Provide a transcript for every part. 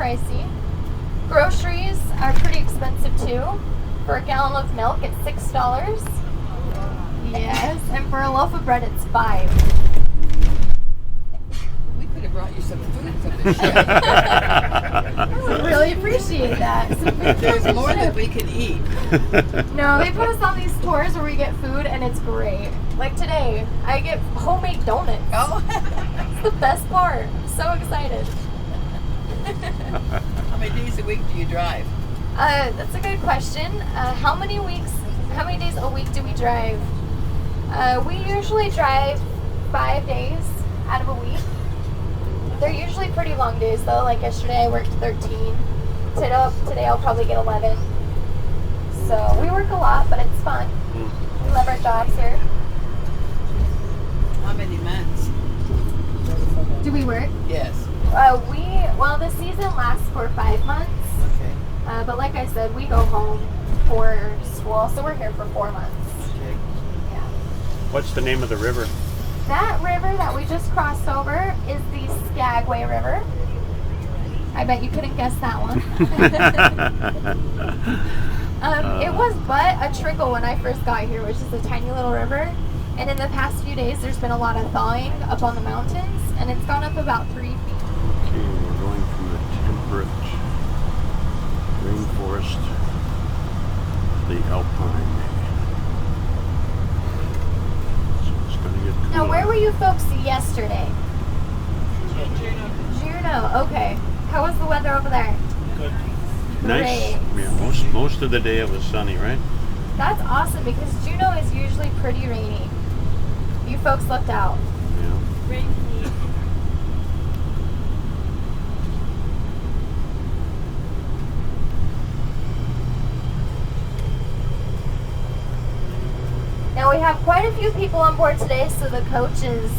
pricey. Groceries are pretty expensive too. For a gallon of milk, it's $6. Yes, and for a loaf of bread, it's $5. We could have brought you some food from the ship. I would really appreciate that. There's more that we can eat. No, they put us on these tours where we get food, and it's great. Like today, I get homemade donuts. Oh, It's the best part. I'm so excited. how many days a week do you drive? That's a good question. How many days a week do we drive? We usually drive 5 days out of a week. They're usually pretty long days though. Like yesterday I worked 13. Today I'll probably get 11. So we work a lot, but it's fun. We love our jobs here. How many months? Do we work? Yes. The season lasts for 5 months. Okay. But like I said, we go home for school, so we're here for 4 months. Okay. Yeah. What's the name of the river? That river that we just crossed over is the Skagway River. I bet you couldn't guess that one. It was but a trickle when I first got here, which is a tiny little river. And in the past few days, there's been a lot of thawing up on the mountains, and it's gone up about 3 feet. Okay, we're going from the temperate rainforest to the alpine. So it's going to get cooler. Now, where were you folks yesterday? Juneau. Okay. How was the weather over there? Nice. Great. Yeah, most of the day it was sunny, right? That's awesome because Juneau is usually pretty rainy. You folks looked out. Yeah. Now we have quite a few people on board today, so the coach is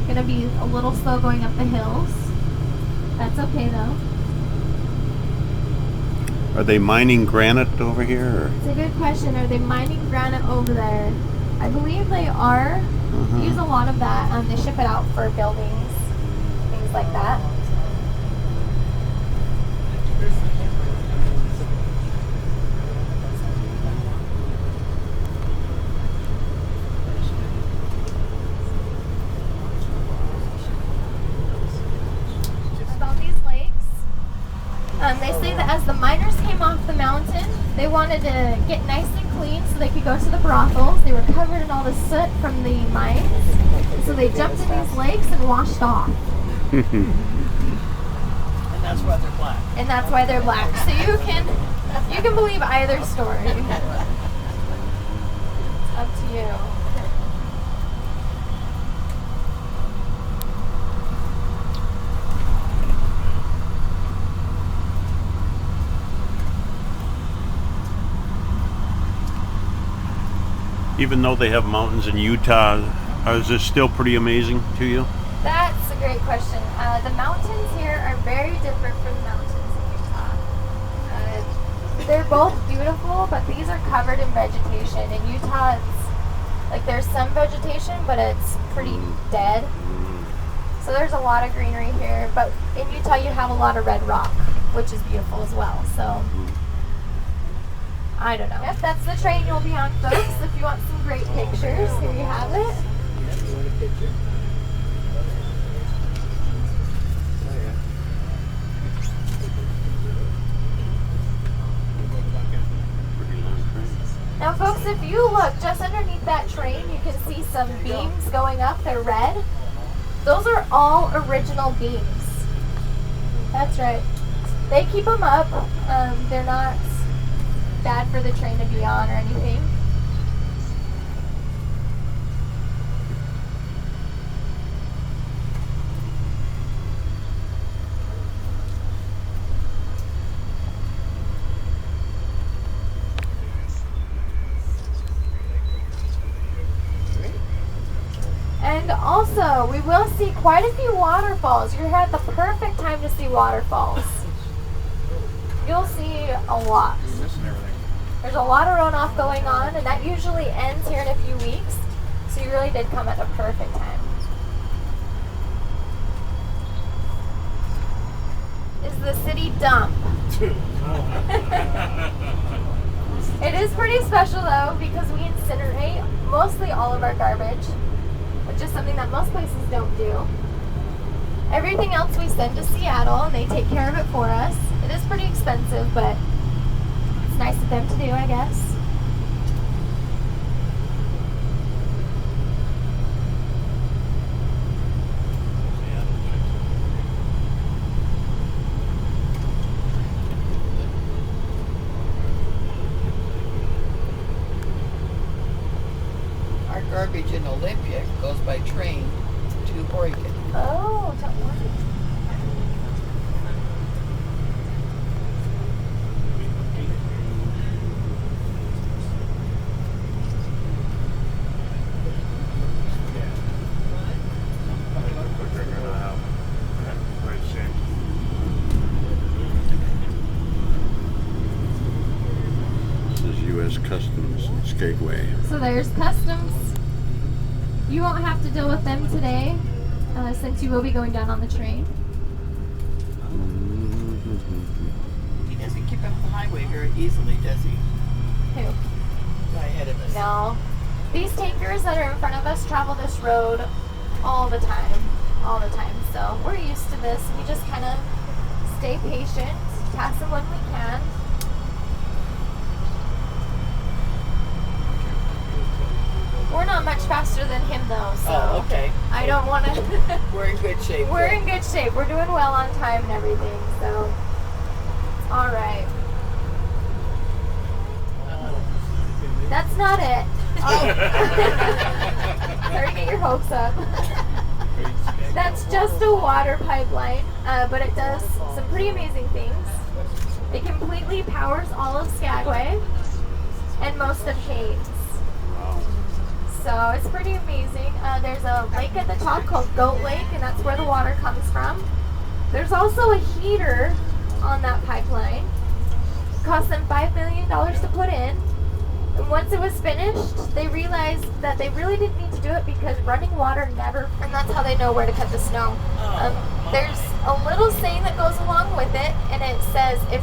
going to be a little slow going up the hills. That's okay though. Are they mining granite over here? Or? It's a good question. Are they mining granite over there? I believe they are. They use a lot of that. They ship it out for buildings, things like that. About these lakes, they say that as the miners came off the mountain, they wanted to get nice and clean so they could go to the brothels. They were covered in all the soot from the mines, so they jumped in these lakes and washed off. And that's why they're black. And that's why they're black. So you can believe either story. It's up to you. Even though they have mountains in Utah, is this still pretty amazing to you? That's a great question. The mountains here are very different from the mountains in Utah. They're both beautiful, but these are covered in vegetation. In Utah, it's like there's some vegetation, but it's pretty dead. So there's a lot of greenery here, but in Utah you have a lot of red rock, which is beautiful as well. So I don't know. Yep, that's the train you'll be on, folks. If you want some great pictures, here you have it. You want a picture? Now folks, if you look just underneath that train, you can see some beams going up. They're red. Those are all original beams. That's right. They keep them up. They're not bad for the train to be on or anything. And also, we will see quite a few waterfalls. You're here at the perfect time to see waterfalls. You'll see a lot. There's a lot of runoff going on, and that usually ends here in a few weeks. So you really did come at the perfect time. Is the city community dump. It is pretty special though because we incinerate mostly all of our garbage, which is something that most places don't do. Everything else we send to Seattle and they take care of it for us. It is pretty expensive, but it's nice of them to do, I guess. Our garbage in Olympia goes by train to Oregon. Oh, tell me. This is U.S. Customs Skagway. So there's customs. You won't have to deal with them today, since you will be going down on the train. He doesn't keep up the highway very easily, does he? Who? Guy ahead of us. No. These tankers that are in front of us travel this road all the time. All the time. So we're used to this. We just kind of stay patient, pass them when we can. We're not much faster than him though, so Oh, okay. I don't want to. We're in good shape. We're in good shape. We're doing well on time and everything, so all right. That's not it. Sorry to get your hopes up. That's just a water pipeline, but it does some pretty amazing things. It completely powers all of Skagway and most of Hayes. So it's pretty amazing. There's a lake at the top called Goat Lake, and that's where the water comes from. There's also a heater on that pipeline. It cost them $5 million to put in. And once it was finished, they realized that they really didn't need to do it because running water never, and that's how they know where to cut the snow. There's a little saying that goes along with it, and it says, if